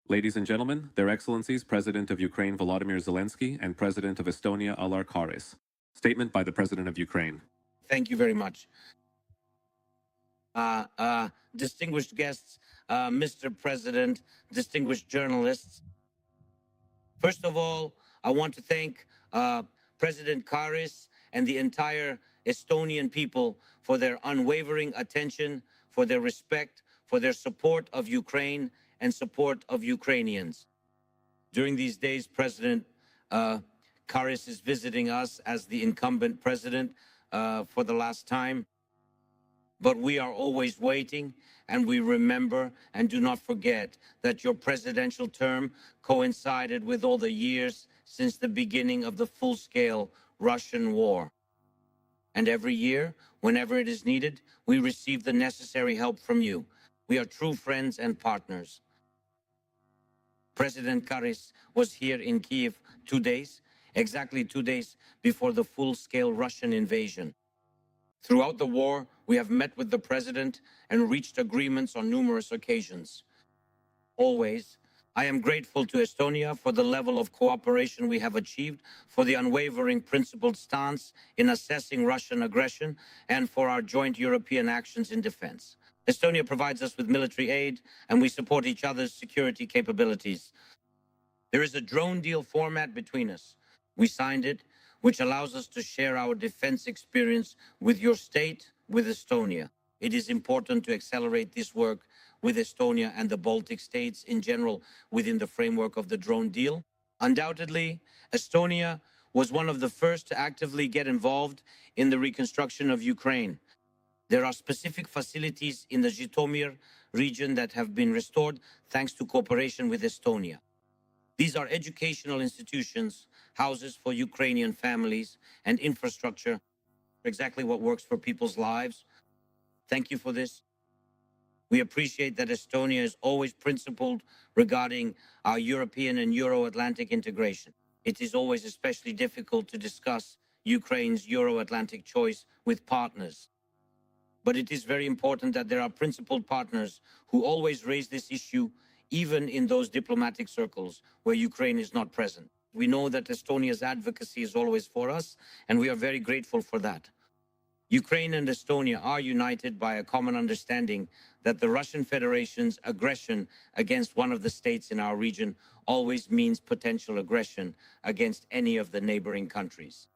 Ladies and gentlemen, Their Excellencies President of Ukraine Volodymyr Zelenskyy and President of Estonia Alar Karis. Statement by the President of Ukraine. Thank you very much. Distinguished guests, Mr. President, distinguished journalists. First of all, I want to thank President Karis and the entire Estonian people for their unwavering attention, for their respect, for their support of Ukraine and support of Ukrainians. During these days, President Karis is visiting us as the incumbent president for the last time. But we are always waiting, and we remember and do not forget that your presidential term coincided with all the years since the beginning of the full-scale Russian war. And every year, whenever it is needed, we receive the necessary help from you. We are true friends and partners. President Karis was here in Kyiv 2 days, exactly 2 days before the full-scale Russian invasion. Throughout the war, we have met with the president and reached agreements on numerous occasions. Always, I am grateful to Estonia for the level of cooperation we have achieved, for the unwavering principled stance in assessing Russian aggression, and for our joint European actions in defense. Estonia provides us with military aid, and we support each other's security capabilities. There is a drone deal format between us. We signed it, which allows us to share our defense experience with your state, with Estonia. It is important to accelerate this work with Estonia and the Baltic states in general within the framework of the drone deal. Undoubtedly, Estonia was one of the first to actively get involved in the reconstruction of Ukraine. There are specific facilities in the Zhytomyr region that have been restored thanks to cooperation with Estonia. These are educational institutions, houses for Ukrainian families, and infrastructure, exactly what works for people's lives. Thank you for this. We appreciate that Estonia is always principled regarding our European and Euro-Atlantic integration. It is always especially difficult to discuss Ukraine's Euro-Atlantic choice with partners. But it is very important that there are principled partners who always raise this issue, even in those diplomatic circles where Ukraine is not present. We know that Estonia's advocacy is always for us, and we are very grateful for that. Ukraine and Estonia are united by a common understanding that the Russian Federation's aggression against one of the states in our region always means potential aggression against any of the neighboring countries.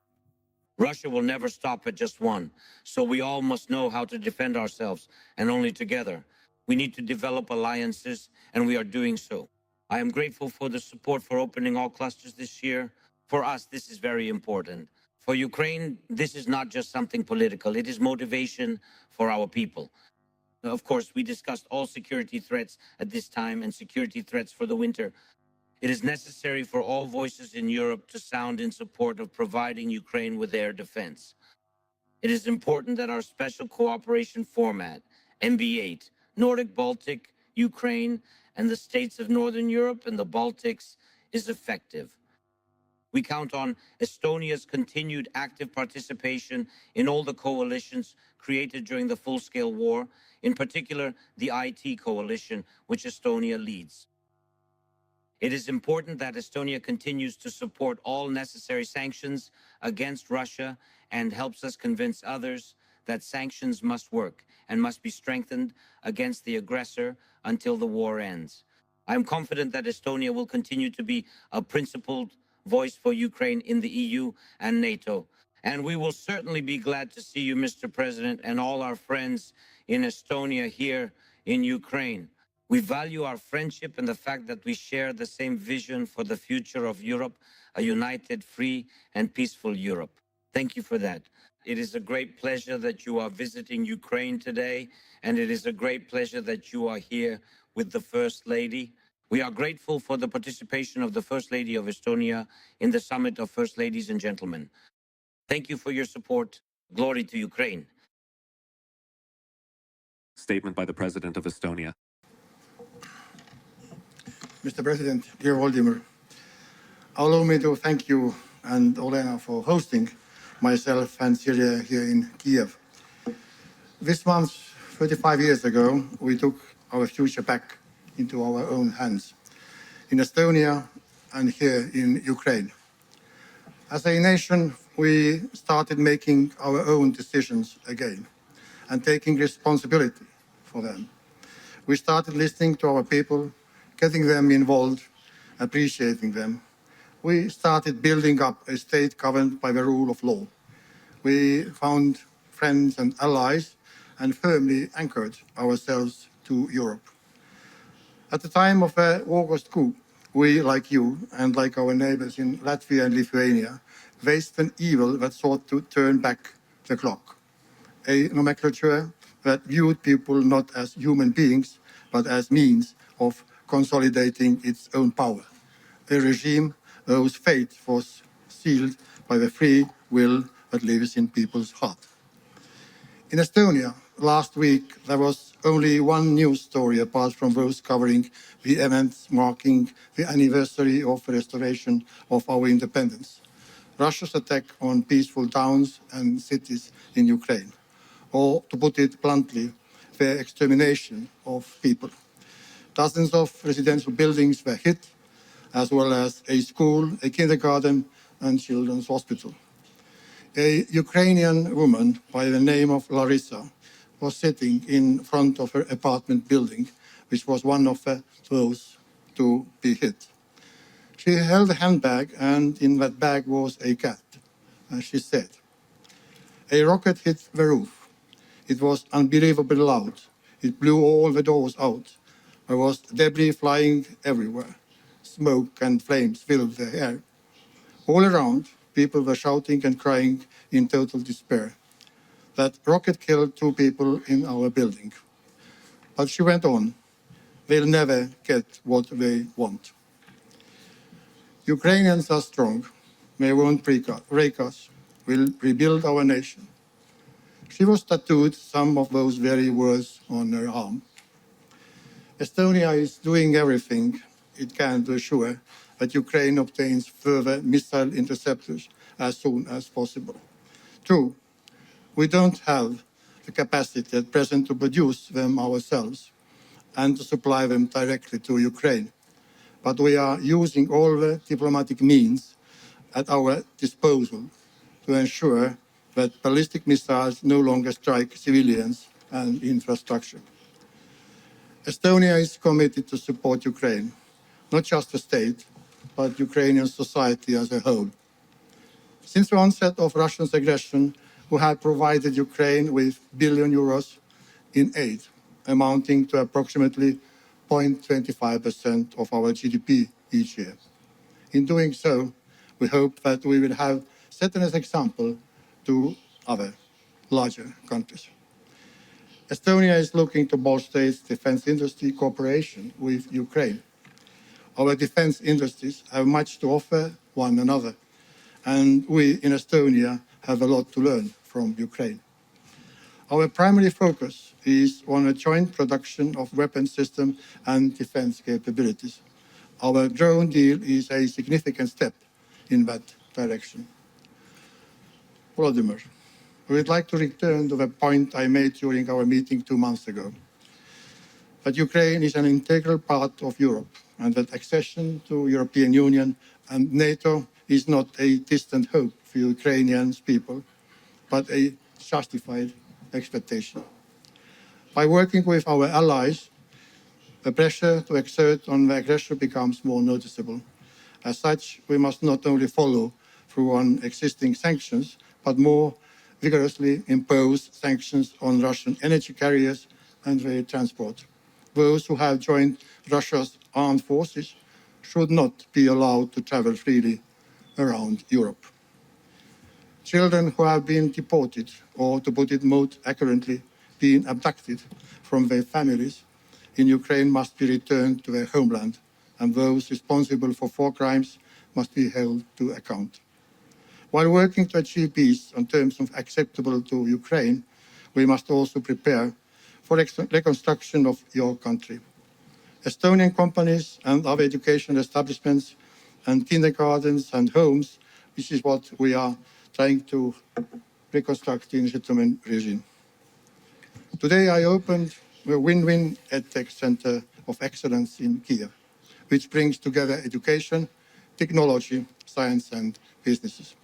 Russia will never stop at just one, so we all must know how to defend ourselves, and only together. We need to develop alliances, and we are doing so. I am grateful for the support for opening all clusters this year. For us, this is very important. For Ukraine, this is not just something political. It is motivation for our people. Of course, we discussed all security threats at this time and security threats for the winter. It is necessary for all voices in Europe to sound in support of providing Ukraine with air defense. It is important that our special cooperation format, MB8, Nordic, Baltic, Ukraine, and the states of Northern Europe and the Baltics, is effective. We count on Estonia's continued active participation in all the coalitions created during the full-scale war, in particular the IT coalition, which Estonia leads. It is important that Estonia continues to support all necessary sanctions against Russia and helps us convince others that sanctions must work and must be strengthened against the aggressor until the war ends. I am confident that Estonia will continue to be a principled voice for Ukraine in the EU and NATO. And we will certainly be glad to see you, Mr. President, and all our friends in Estonia here in Ukraine. We value our friendship and the fact that we share the same vision for the future of Europe, a united, free, and peaceful Europe. Thank you for that. It is a great pleasure that you are visiting Ukraine today, and it is a great pleasure that you are here with the First Lady. We are grateful for the participation of the First Lady of Estonia in the Summit of First Ladies and Gentlemen. Thank you for your support. Glory to Ukraine. Statement by the President of Estonia. Mr. President, dear Volodymyr, allow me to thank you and Olena for hosting myself and Syria here in Kiev. This month, 35 years ago, we took our future back into our own hands. in Estonia and here in Ukraine. As a nation, we started making our own decisions again and taking responsibility for them. We started listening to our people, getting them involved, appreciating them. We started building up a state governed by the rule of law. We found friends and allies and firmly anchored ourselves to Europe. At the time of the August coup, we, like you and like our neighbors in Latvia and Lithuania, faced an evil that sought to turn back the clock. A nomenclature that viewed people not as human beings, but as means of consolidating its own power. A regime whose fate was sealed by the free will that lives in people's heart. In Estonia, last week, there was only one news story apart from those covering the events marking the anniversary of the restoration of our independence. Russia's attack on peaceful towns and cities in Ukraine, or to put it bluntly, the extermination of people. Dozens of residential buildings were hit, as well as a school, a kindergarten, and children's hospital. A Ukrainian woman by the name of Larissa was sitting in front of her apartment building, which was one of those to be hit. She held a handbag, and in that bag was a cat. And she said, "A rocket hit the roof. It was unbelievably loud. It blew all the doors out. There was debris flying everywhere. Smoke and flames filled the air. All around, people were shouting and crying in total despair. That rocket killed 2 people in our building." But she went on, "They'll never get what they want." Ukrainians are strong. They won't break us. We'll rebuild our nation. She was tattooed some of those very words on her arm. Estonia is doing everything it can to assure that Ukraine obtains further missile interceptors as soon as possible. True, we don't have the capacity at present to produce them ourselves and to supply them directly to Ukraine, but we are using all the diplomatic means at our disposal to ensure that ballistic missiles no longer strike civilians and infrastructure. Estonia is committed to support Ukraine, not just the state, but Ukrainian society as a whole. Since the onset of Russia's aggression, we have provided Ukraine with billion euros in aid, amounting to approximately 0.25% of our GDP each year. In doing so, we hope that we will have set an example to other larger countries. Estonia is looking to bolster its defense industry cooperation with Ukraine. Our defense industries have much to offer one another, and we in Estonia have a lot to learn from Ukraine. Our primary focus is on a joint production of weapon systems and defense capabilities. Our drone deal is a significant step in that direction. Volodymyr, we would like to return to the point I made during our meeting 2 months ago, that Ukraine is an integral part of Europe and that accession to European Union and NATO is not a distant hope for Ukrainian people, but a justified expectation. By working with our allies, the pressure to exert on the aggressor becomes more noticeable. As such, we must not only follow through on existing sanctions, but more vigorously impose sanctions on Russian energy carriers and rail transport. Those who have joined Russia's armed forces should not be allowed to travel freely around Europe. Children who have been deported, or to put it more accurately, been abducted from their families in Ukraine must be returned to their homeland, and those responsible for war crimes must be held to account. While working to achieve peace on terms acceptable to Ukraine, we must also prepare for reconstruction of your country. Estonian companies and other education establishments and kindergartens and homes, this is what we are trying to reconstruct in the settlement region. Today I opened the Win-Win EdTech Center of Excellence in Kiev, which brings together education, technology, science and businesses.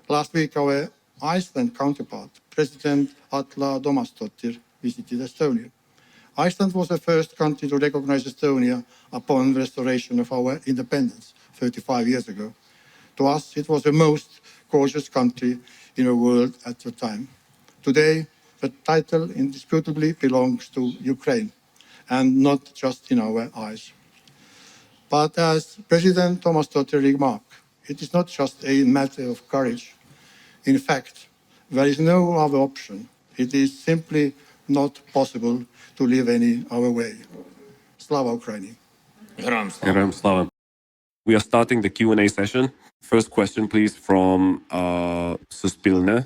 Last week, our Iceland counterpart, President Alar visited Estonia. Iceland was the first country to recognize Estonia upon restoration of our independence 35 years ago. To us, it was the most gorgeous country in the world at the time. Today, the title indisputably belongs to Ukraine, and not just in our eyes. But as President Tomasdottir remarked, it is not just a matter of courage. In fact, there is no other option. It is simply not possible to live any other way. Slava Ukraini. Heroям слава. We are starting the Q&A session. First question, please, from Suspilne.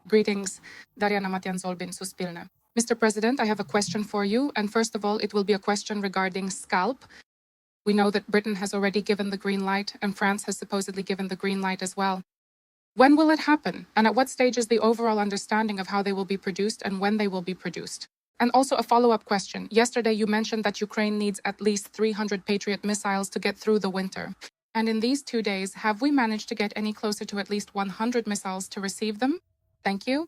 Greetings, Darjana Matjan-Zolbin, Suspilne. Mr. President, I have a question for you. And first of all, it will be a question regarding SCALP. We know that Britain has already given the green light, and France has supposedly given the green light as well. When will it happen? And at what stage is the overall understanding of how they will be produced and when they will be produced? And also a follow-up question. Yesterday, you mentioned that Ukraine needs at least 300 Patriot missiles to get through the winter. And in these 2 days, have we managed to get any closer to at least 100 missiles to receive them? Thank you.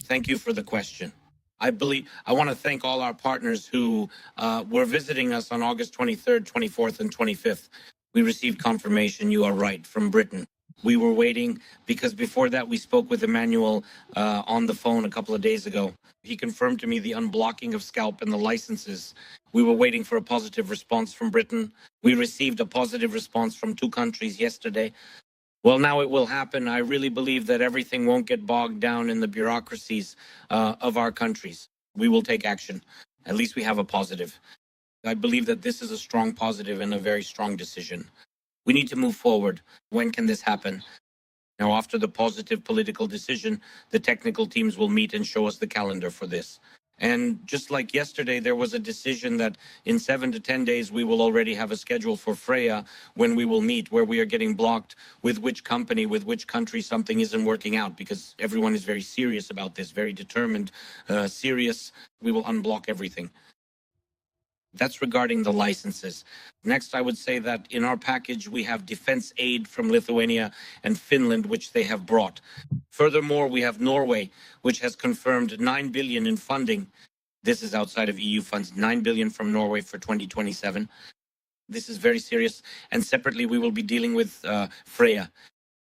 Thank you for the question. I want to thank all our partners who were visiting us on August 23rd, 24th, and 25th. We received confirmation, you are right, from Britain. We were waiting because before that we spoke with Emmanuel on the phone a couple of days ago. He confirmed to me the unblocking of SCALP and the licenses. We were waiting for a positive response from Britain. We received a positive response from 2 countries yesterday. Well, now it will happen. I really believe that everything won't get bogged down in the bureaucracies of our countries. We will take action. At least we have a positive. I believe that this is a strong positive and a very strong decision. We need to move forward. When can this happen? Now, after the positive political decision, the technical teams will meet and show us the calendar for this. And just like yesterday, there was a decision that in 7 to 10 days, we will already have a schedule for Freya when we will meet, where we are getting blocked with which company, with which country something isn't working out, because everyone is very serious about this, very determined, serious. We will unblock everything. That's regarding the licenses. Next, I would say that in our package, we have defense aid from Lithuania and Finland, which they have brought. Furthermore, we have Norway, which has confirmed 9 billion in funding. This is outside of EU funds, 9 billion from Norway for 2027. This is very serious. And separately, we will be dealing with Freya.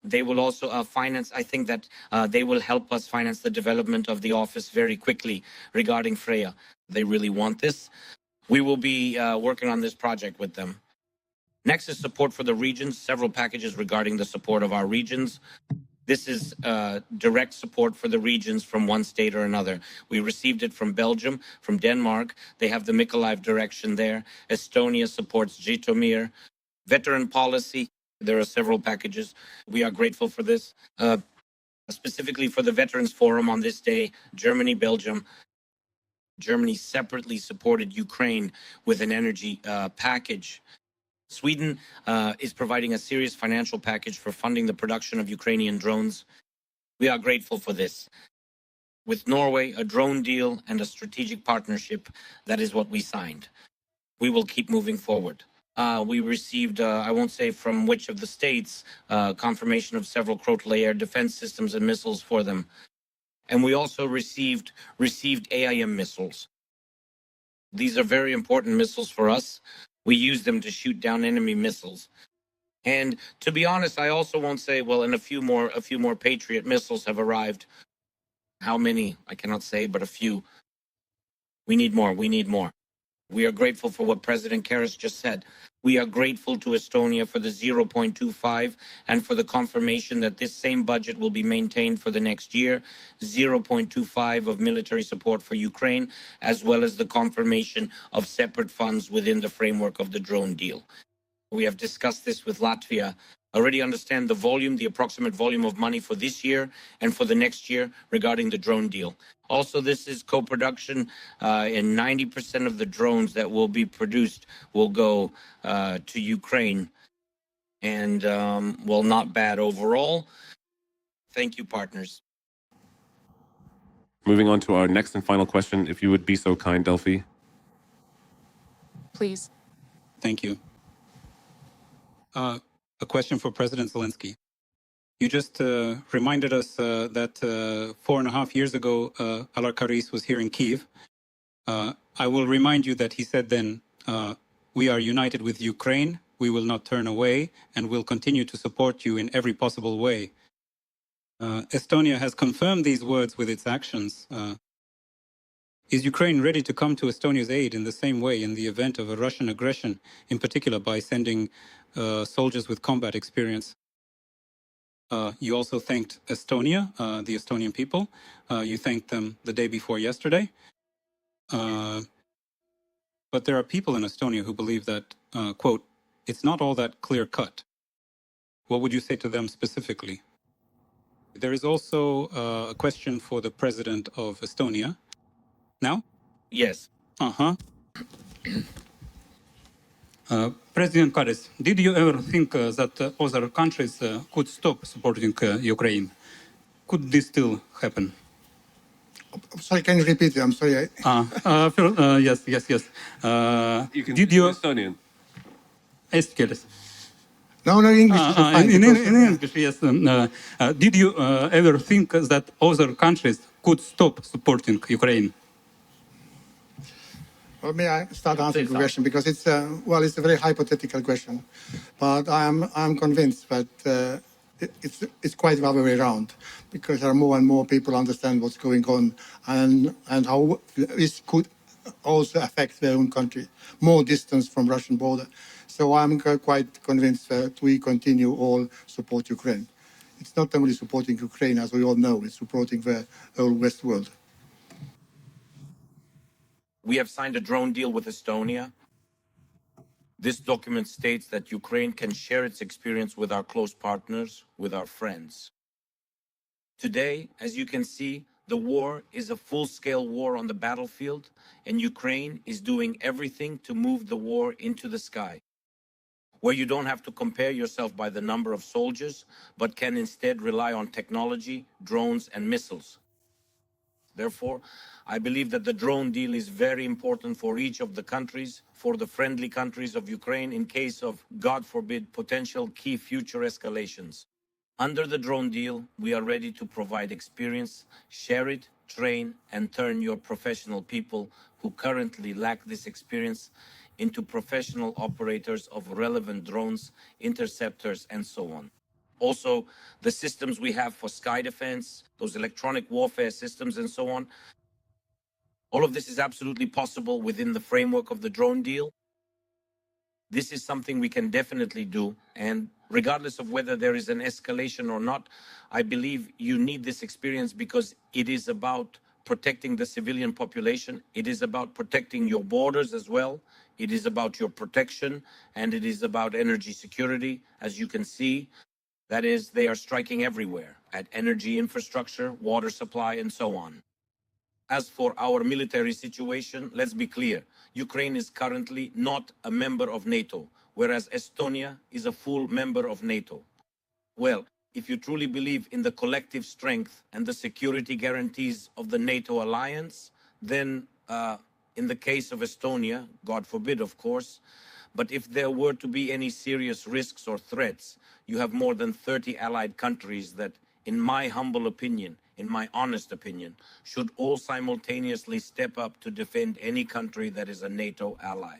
They will also finance, I think that they will help us finance the development of the office very quickly regarding Freya. They really want this. We will be working on this project with them. Next is support for the regions, several packages regarding the support of our regions. This is direct support for the regions from one state or another. We received it from Belgium, from Denmark. They have the Mykolaiv direction there. Estonia supports Zhytomyr. Veteran policy, there are several packages. We are grateful for this. Specifically for the Veterans Forum on this day, Germany, Belgium. Germany separately supported Ukraine with an energy package. Sweden is providing a serious financial package for funding the production of Ukrainian drones. We are grateful for this. With Norway, a drone deal and a strategic partnership, that is what we signed. We will keep moving forward. We received, I won't say from which of the states, confirmation of several Crotale air defense systems and missiles for them. And we also received AIM missiles. These are very important missiles for us. We use them to shoot down enemy missiles. And to be honest, I also won't say, well, and a few more Patriot missiles have arrived. How many? I cannot say, but a few. We need more. We need more. We are grateful for what President Karis just said. We are grateful to Estonia for the 0.25 and for the confirmation that this same budget will be maintained for the next year, 0.25 of military support for Ukraine, as well as the confirmation of separate funds within the framework of the drone deal. We have discussed this with Latvia. Already understand the volume, the approximate volume of money for this year and for the next year regarding the drone deal. Also, this is co-production, and 90% of the drones that will be produced will go to Ukraine. And, well, not bad overall. Thank you, partners. Moving on to our next and final question, if you would be so kind, Delphi. Please. Thank you. A question for President Zelenskyy. You just reminded us that 4.5 years ago, Alar Karis was here in Kyiv. I will remind you that he said then, we are united with Ukraine, we will not turn away, and will continue to support you in every possible way. Estonia has confirmed these words with its actions. Is Ukraine ready to come to Estonia's aid in the same way in the event of a Russian aggression, in particular by sending soldiers with combat experience? You also thanked Estonia, the Estonian people. You thanked them the day before yesterday. But there are people in Estonia who believe that, quote, it's not all that clear-cut. What would you say to them specifically? There is also a question for the president of Estonia. Now? Yes. Uh-huh. President Karis, did you ever think that other countries could stop supporting Ukraine? Could this still happen? Sorry, can you repeat it? I'm sorry. Yes. You can Did use you... Estonian. Eesti keeles. No, English is fine. In English, yes. Did you ever think that other countries could stop supporting Ukraine? Well, may I start answering the question, because it's it's a very hypothetical question, but I'm convinced that it's quite the other way around, because there are more and more people understand what's going on and how this could also affect their own country, more distance from Russian border. So I'm quite convinced that we continue all support Ukraine. It's not only supporting Ukraine, as we all know, it's supporting the whole West world. We have signed a drone deal with Estonia. This document states that Ukraine can share its experience with our close partners, with our friends. Today, as you can see, the war is a full-scale war on the battlefield, and Ukraine is doing everything to move the war into the sky, where you don't have to compare yourself by the number of soldiers, but can instead rely on technology, drones, and missiles. Therefore, I believe that the drone deal is very important for each of the countries, for the friendly countries of Ukraine, in case of, God forbid, potential key future escalations. Under the drone deal, we are ready to provide experience, share it, train, and turn your professional people who currently lack this experience into professional operators of relevant drones, interceptors, and so on. Also, the systems we have for sky defense, those electronic warfare systems and so on, all of this is absolutely possible within the framework of the drone deal. This is something we can definitely do. And regardless of whether there is an escalation or not, I believe you need this experience because it is about protecting the civilian population. It is about protecting your borders as well. It is about your protection, and it is about energy security. As you can see, that is, they are striking everywhere, at energy infrastructure, water supply, and so on. As for our military situation, let's be clear. Ukraine is currently not a member of NATO, whereas Estonia is a full member of NATO. Well, if you truly believe in the collective strength and the security guarantees of the NATO alliance, then in the case of Estonia, God forbid, of course, but if there were to be any serious risks or threats, you have more than 30 allied countries that, in my humble opinion, in my honest opinion, should all simultaneously step up to defend any country that is a NATO ally.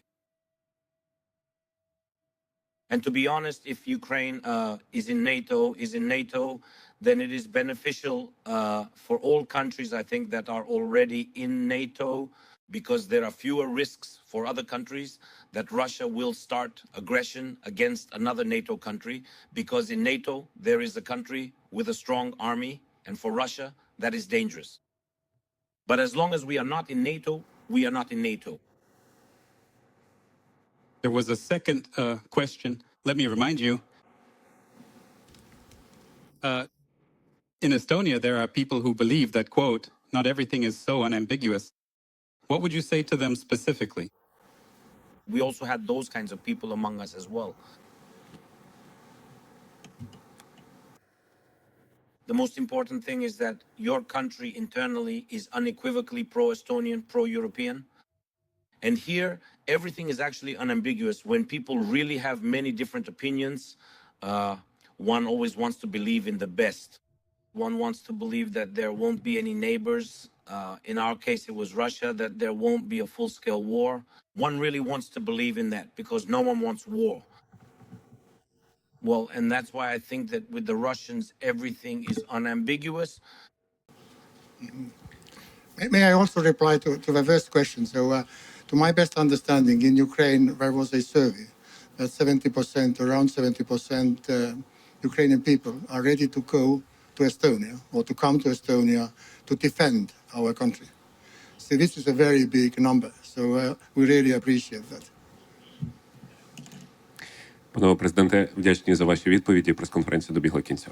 And to be honest, if Ukraine is in NATO, then it is beneficial for all countries, I think, that are already in NATO, because there are fewer risks for other countries that Russia will start aggression against another NATO country, because in NATO, there is a country with a strong army, and for Russia, that is dangerous. But as long as we are not in NATO, we are not in NATO. There was a second question. Let me remind you. In Estonia, there are people who believe that, quote, not everything is so unambiguous. What would you say to them specifically? We also had those kinds of people among us as well. The most important thing is that your country internally is unequivocally pro-Estonian, pro-European. And here, everything is actually unambiguous. When people really have many different opinions, one always wants to believe in the best. One wants to believe that there won't be any neighbors. In our case, it was Russia, that there won't be a full-scale war. One really wants to believe in that because no one wants war. Well, and that's why I think that with the Russians, everything is unambiguous. May I also reply to the first question? So, to my best understanding, in Ukraine, there was a survey that 70%, around 70% Ukrainian people are ready to go to Estonia or to come to Estonia to defend our country. So this is a very big number. So we really appreciate that. Панове президенте, вдячні за ваші відповіді. Прес-конференція добігла кінця.